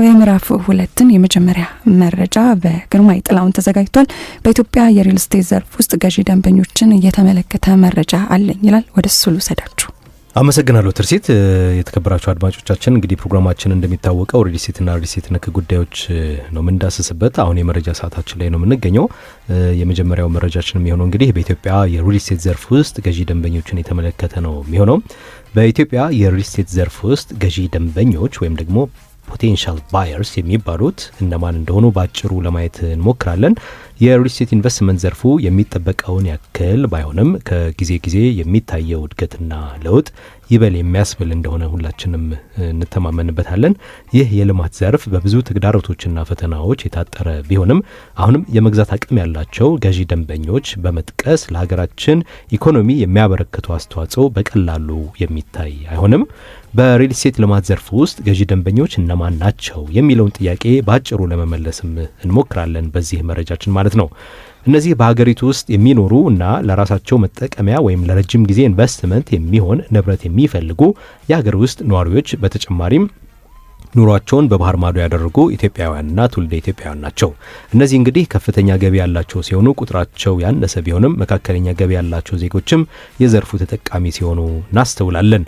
የምዕራፍ 2 የመጀመሪያ መረጃ በግርማይ ጥላውን ተዘጋጅቷል። በኢትዮጵያ የሪል ስቴት ዘርፍ ውስጥ ገዢ ደንበኞችን እየተመለከተ መረጃ አለኝ ይላል። ወደ እሱ ልውሰዳችሁ። አመሰግናለሁ ትርሲት። የተከበራችሁ አድማጮቻችን እንግዲህ ፕሮግራማችን እንደሚታወቀው ሪል ስቴትና ሪል ስቴት ነክ ጉዳዮች ነው የምንዳስስበት። አሁን የመረጃ ሰዓታችን ላይ ነው የምንገኘው። የመጀመሪያው መረጃችን የሚሆነው እንግዲህ በኢትዮጵያ የሪል ስቴት ዘርፍ ውስጥ ገዢ ደንበኞችን የተመለከተ ነው የሚሆነው። በኢትዮጵያ የሪል ስቴት ዘርፍ ውስጥ ገዢ ደንበኞች ወይም ደግሞ ፖቴንሻል ባየርስ የሚባሉት እነማን እንደሆኑ ባጭሩ ለማየት እንሞክራለን። የሪል ስቴት ኢንቨስትመንት ዘርፉ የሚጠበቀውን ያክል ባይሆንም ከጊዜ ጊዜ የሚታየው እድገትና ለውጥ ይበል የሚያስብል እንደሆነ ሁላችንም እንተማመንበታለን። ይህ የልማት ዘርፍ በብዙ ተግዳሮቶችና ፈተናዎች የታጠረ ቢሆንም አሁንም የመግዛት አቅም ያላቸው ገዢ ደንበኞች በመጥቀስ ለሀገራችን ኢኮኖሚ የሚያበረክቱ አስተዋጽኦ በቀላሉ የሚታይ አይሆንም። በሪል ስቴት ልማት ዘርፍ ውስጥ ገዢ ደንበኞች እነማን ናቸው የሚለውን ጥያቄ ባጭሩ ለመመለስም እንሞክራለን በዚህ መረጃችን ማለት ነው። እነዚህ በሀገሪቱ ውስጥ የሚኖሩ እና ለራሳቸው መጠቀሚያ ወይም ለረጅም ጊዜ ኢንቨስትመንት የሚሆን ንብረት የሚፈልጉ የሀገር ውስጥ ነዋሪዎች በተጨማሪም ኑሯቸውን በባህር ማዶ ያደረጉ ኢትዮጵያውያንና ትውልደ ኢትዮጵያውያን ናቸው። እነዚህ እንግዲህ ከፍተኛ ገቢ ያላቸው ሲሆኑ ቁጥራቸው ያነሰ ቢሆንም መካከለኛ ገቢ ያላቸው ዜጎችም የዘርፉ ተጠቃሚ ሲሆኑ እናስተውላለን።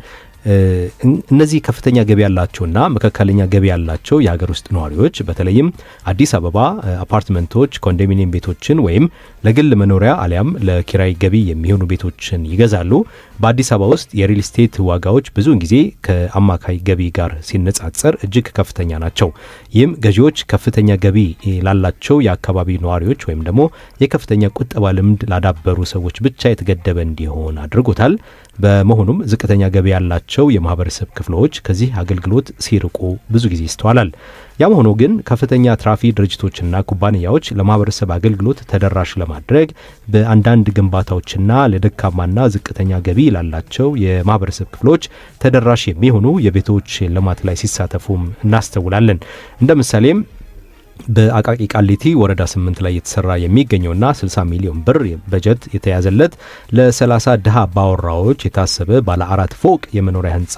እነዚህ ከፍተኛ ገቢ ያላቸውና መካከለኛ ገቢ ያላቸው የሀገር ውስጥ ነዋሪዎች በተለይም አዲስ አበባ አፓርትመንቶች፣ ኮንዶሚኒየም ቤቶችን ወይም ለግል መኖሪያ አሊያም ለኪራይ ገቢ የሚሆኑ ቤቶችን ይገዛሉ። በአዲስ አበባ ውስጥ የሪል ስቴት ዋጋዎች ብዙውን ጊዜ ከአማካይ ገቢ ጋር ሲነጻጸር እጅግ ከፍተኛ ናቸው። ይህም ገዢዎች ከፍተኛ ገቢ ላላቸው የአካባቢ ነዋሪዎች ወይም ደግሞ የከፍተኛ ቁጠባ ልምድ ላዳበሩ ሰዎች ብቻ የተገደበ እንዲሆን አድርጎታል። በመሆኑም ዝቅተኛ ገቢ ያላቸው የማህበረሰብ ክፍሎች ከዚህ አገልግሎት ሲርቁ ብዙ ጊዜ ይስተዋላል። ያም ሆኖ ግን ከፍተኛ አትራፊ ድርጅቶችና ኩባንያዎች ለማህበረሰብ አገልግሎት ተደራሽ ለማድረግ በአንዳንድ ግንባታዎችና ለደካማና ዝቅተኛ ገቢ ላላቸው የማህበረሰብ ክፍሎች ተደራሽ የሚሆኑ የቤቶች ልማት ላይ ሲሳተፉም እናስተውላለን። እንደ ምሳሌም በአቃቂ ቃሊቲ ወረዳ 8 ላይ የተሰራ የሚገኘውና 60 ሚሊዮን ብር በጀት የተያዘለት ለ30 ድሃ ባወራዎች የታሰበ ባለ 4 ፎቅ የመኖሪያ ህንጻ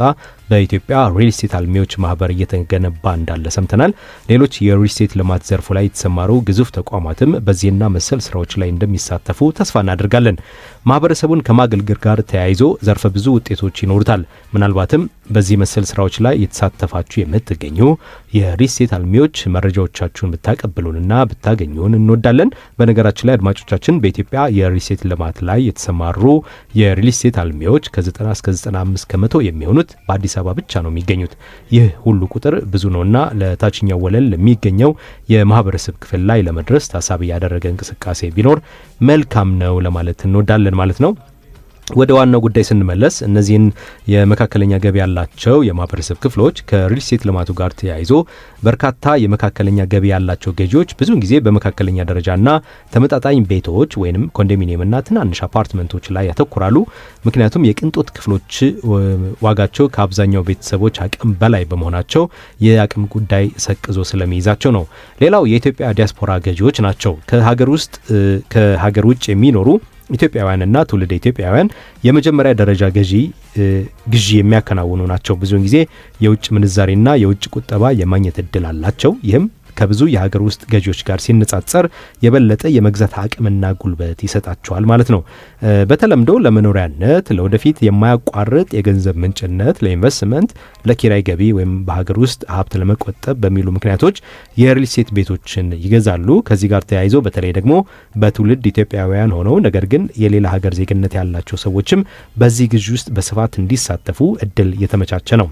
በኢትዮጵያ ሪል ስቴት አልሚዎች ማህበር እየተገነባ እንዳለ ሰምተናል። ሌሎች የሪል ስቴት ልማት ዘርፉ ላይ የተሰማሩ ግዙፍ ተቋማትም በዚህና መሰል ስራዎች ላይ እንደሚሳተፉ ተስፋ እናደርጋለን። ማህበረሰቡን ከማገልገል ጋር ተያይዞ ዘርፈ ብዙ ውጤቶች ይኖሩታል። ምናልባትም በዚህ መሰል ስራዎች ላይ የተሳተፋችሁ የምትገኙ የሪል ስቴት አልሚዎች መረጃዎቻችሁን ብታቀብሉንና ብታገኙን እንወዳለን። በነገራችን ላይ አድማጮቻችን በኢትዮጵያ የሪል ስቴት ልማት ላይ የተሰማሩ የሪል ስቴት አልሚዎች ከ90 እስከ 95 ከመቶ የሚሆኑት በአዲስ አበባ ብቻ ነው የሚገኙት። ይህ ሁሉ ቁጥር ብዙ ነውና ለታችኛው ወለል ለሚገኘው የማህበረሰብ ክፍል ላይ ለመድረስ ታሳቢ ያደረገ እንቅስቃሴ ቢኖር መልካም ነው ለማለት እንወዳለን ማለት ነው። ወደ ዋናው ጉዳይ ስንመለስ እነዚህን የመካከለኛ ገቢ ያላቸው የማህበረሰብ ክፍሎች ከሪል ስቴት ልማቱ ጋር ተያይዞ በርካታ የመካከለኛ ገቢ ያላቸው ገዢዎች ብዙውን ጊዜ በመካከለኛ ደረጃና ተመጣጣኝ ቤቶች ወይንም ኮንዶሚኒየምና ትናንሽ አፓርትመንቶች ላይ ያተኩራሉ። ምክንያቱም የቅንጦት ክፍሎች ዋጋቸው ከአብዛኛው ቤተሰቦች አቅም በላይ በመሆናቸው የአቅም ጉዳይ ሰቅዞ ስለሚይዛቸው ነው። ሌላው የኢትዮጵያ ዲያስፖራ ገዢዎች ናቸው። ከሀገር ውጭ የሚኖሩ ኢትዮጵያውያንና ትውልደ ኢትዮጵያውያን የመጀመሪያ ደረጃ ግዢ የሚያከናውኑ ናቸው። ብዙውን ጊዜ የውጭ ምንዛሬና የውጭ ቁጠባ የማግኘት እድል አላቸው። ይህም ከብዙ የሀገር ውስጥ ገዢዎች ጋር ሲነጻጸር የበለጠ የመግዛት አቅምና ጉልበት ይሰጣቸዋል ማለት ነው። በተለምዶ ለመኖሪያነት፣ ለወደፊት የማያቋርጥ የገንዘብ ምንጭነት፣ ለኢንቨስትመንት፣ ለኪራይ ገቢ ወይም በሀገር ውስጥ ሀብት ለመቆጠብ በሚሉ ምክንያቶች የሪል ስቴት ቤቶችን ይገዛሉ። ከዚህ ጋር ተያይዞ በተለይ ደግሞ በትውልድ ኢትዮጵያውያን ሆነው ነገር ግን የሌላ ሀገር ዜግነት ያላቸው ሰዎችም በዚህ ግዢ ውስጥ በስፋት እንዲሳተፉ እድል የተመቻቸ ነው።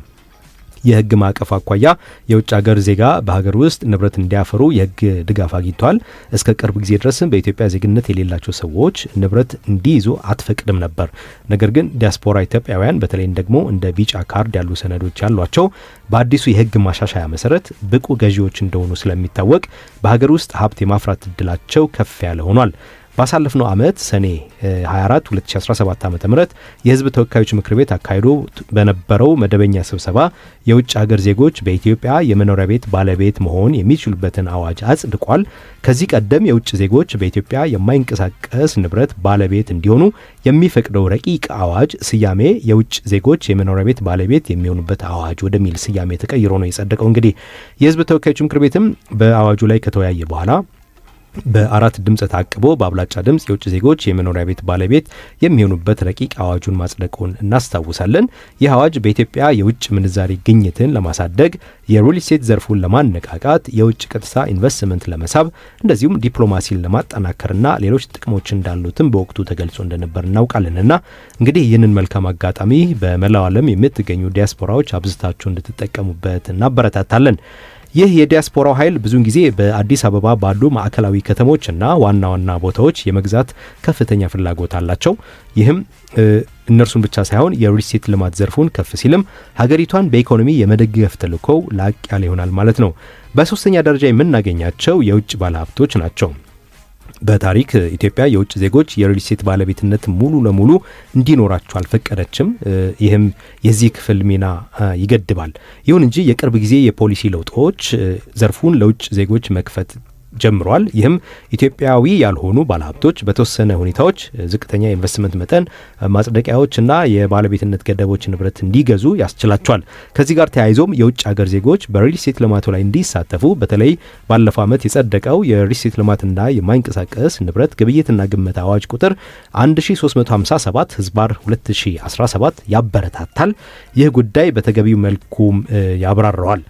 የህግ ማዕቀፍ አኳያ የውጭ ሀገር ዜጋ በሀገር ውስጥ ንብረት እንዲያፈሩ የህግ ድጋፍ አግኝቷል። እስከ ቅርብ ጊዜ ድረስም በኢትዮጵያ ዜግነት የሌላቸው ሰዎች ንብረት እንዲይዙ አትፈቅድም ነበር። ነገር ግን ዲያስፖራ ኢትዮጵያውያን በተለይም ደግሞ እንደ ቢጫ ካርድ ያሉ ሰነዶች ያሏቸው በአዲሱ የህግ ማሻሻያ መሰረት ብቁ ገዢዎች እንደሆኑ ስለሚታወቅ በሀገር ውስጥ ሀብት የማፍራት እድላቸው ከፍ ያለ ሆኗል። ባሳለፍነው ዓመት ሰኔ 24 2017 ዓ.ም የህዝብ ተወካዮች ምክር ቤት አካሂዶ በነበረው መደበኛ ስብሰባ የውጭ ሀገር ዜጎች በኢትዮጵያ የመኖሪያ ቤት ባለቤት መሆን የሚችሉበትን አዋጅ አጽድቋል። ከዚህ ቀደም የውጭ ዜጎች በኢትዮጵያ የማይንቀሳቀስ ንብረት ባለቤት እንዲሆኑ የሚፈቅደው ረቂቅ አዋጅ ስያሜ የውጭ ዜጎች የመኖሪያ ቤት ባለቤት የሚሆኑበት አዋጅ ወደሚል ስያሜ ተቀይሮ ነው የጸደቀው። እንግዲህ የህዝብ ተወካዮች ምክር ቤትም በአዋጁ ላይ ከተወያየ በኋላ በ4 ድምፅ ታቅቦ በአብላጫ ድምፅ የውጭ ዜጎች የመኖሪያ ቤት ባለቤት የሚሆኑበት ረቂቅ አዋጁን ማጽደቁን እናስታውሳለን። ይህ አዋጅ በኢትዮጵያ የውጭ ምንዛሪ ግኝትን ለማሳደግ፣ የሪል ስቴት ዘርፉን ለማነቃቃት፣ የውጭ ቀጥታ ኢንቨስትመንት ለመሳብ እንደዚሁም ዲፕሎማሲን ለማጠናከርና ሌሎች ጥቅሞች እንዳሉትም በወቅቱ ተገልጾ እንደነበር እናውቃለንና እንግዲህ ይህንን መልካም አጋጣሚ በመላው ዓለም የምትገኙ ዲያስፖራዎች አብዝታችሁ እንድትጠቀሙበት እናበረታታለን። ይህ የዲያስፖራው ኃይል ብዙውን ጊዜ በአዲስ አበባ ባሉ ማዕከላዊ ከተሞችና ዋና ዋና ቦታዎች የመግዛት ከፍተኛ ፍላጎት አላቸው። ይህም እነርሱን ብቻ ሳይሆን የሪል ስቴት ልማት ዘርፉን ከፍ ሲልም ሀገሪቷን በኢኮኖሚ የመደገፍ ተልዕኮው ላቅ ያለ ይሆናል ማለት ነው። በሶስተኛ ደረጃ የምናገኛቸው የውጭ ባለሀብቶች ናቸው። በታሪክ ኢትዮጵያ የውጭ ዜጎች የሪል ስቴት ባለቤትነት ሙሉ ለሙሉ እንዲኖራቸው አልፈቀደችም። ይህም የዚህ ክፍል ሚና ይገድባል። ይሁን እንጂ የቅርብ ጊዜ የፖሊሲ ለውጦች ዘርፉን ለውጭ ዜጎች መክፈት ጀምሯል። ይህም ኢትዮጵያዊ ያልሆኑ ባለሀብቶች በተወሰነ ሁኔታዎች ዝቅተኛ የኢንቨስትመንት መጠን ማጽደቂያዎችና የባለቤትነት ገደቦች ንብረት እንዲገዙ ያስችላቸዋል። ከዚህ ጋር ተያይዞም የውጭ ሀገር ዜጎች በሪል ስቴት ልማቱ ላይ እንዲሳተፉ በተለይ ባለፈው ዓመት የጸደቀው የሪል ስቴት ልማትና የማይንቀሳቀስ ንብረት ግብይትና ግመታ አዋጅ ቁጥር 1357 ህዝባር 2017 ያበረታታል። ይህ ጉዳይ በተገቢው መልኩም ያብራራዋል።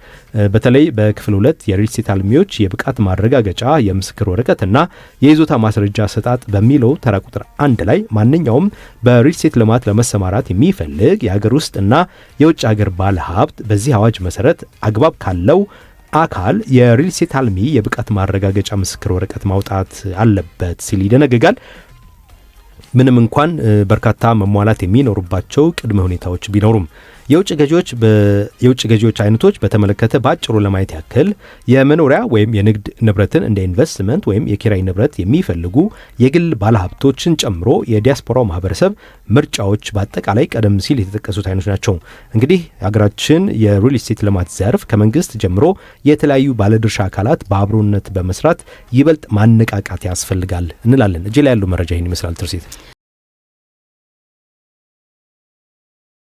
በተለይ በክፍል 2 የሪል ስቴት አልሚዎች የብቃት ማረጋገጫ የምስክር ወረቀትና የይዞታ ማስረጃ ሰጣጥ በሚለው ተራ ቁጥር 1 ላይ ማንኛውም በሪል ስቴት ልማት ለመሰማራት የሚፈልግ የሀገር ውስጥና የውጭ ሀገር ባለ ሀብት በዚህ አዋጅ መሰረት አግባብ ካለው አካል የሪል ስቴት አልሚ የብቃት ማረጋገጫ ምስክር ወረቀት ማውጣት አለበት ሲል ይደነግጋል። ምንም እንኳን በርካታ መሟላት የሚኖሩባቸው ቅድመ ሁኔታዎች ቢኖሩም የውጭ ገዢዎች አይነቶች በተመለከተ ባጭሩ ለማየት ያክል የመኖሪያ ወይም የንግድ ንብረትን እንደ ኢንቨስትመንት ወይም የኪራይ ንብረት የሚፈልጉ የግል ባለሀብቶችን ጨምሮ የዲያስፖራው ማህበረሰብ ምርጫዎች በአጠቃላይ ቀደም ሲል የተጠቀሱት አይነቶች ናቸው። እንግዲህ ሀገራችን የሪል ስቴት ልማት ዘርፍ ከመንግስት ጀምሮ የተለያዩ ባለድርሻ አካላት በአብሮነት በመስራት ይበልጥ ማነቃቃት ያስፈልጋል እንላለን። እጅ ላይ ያለው መረጃ ይህን ይመስላል። ትርሲት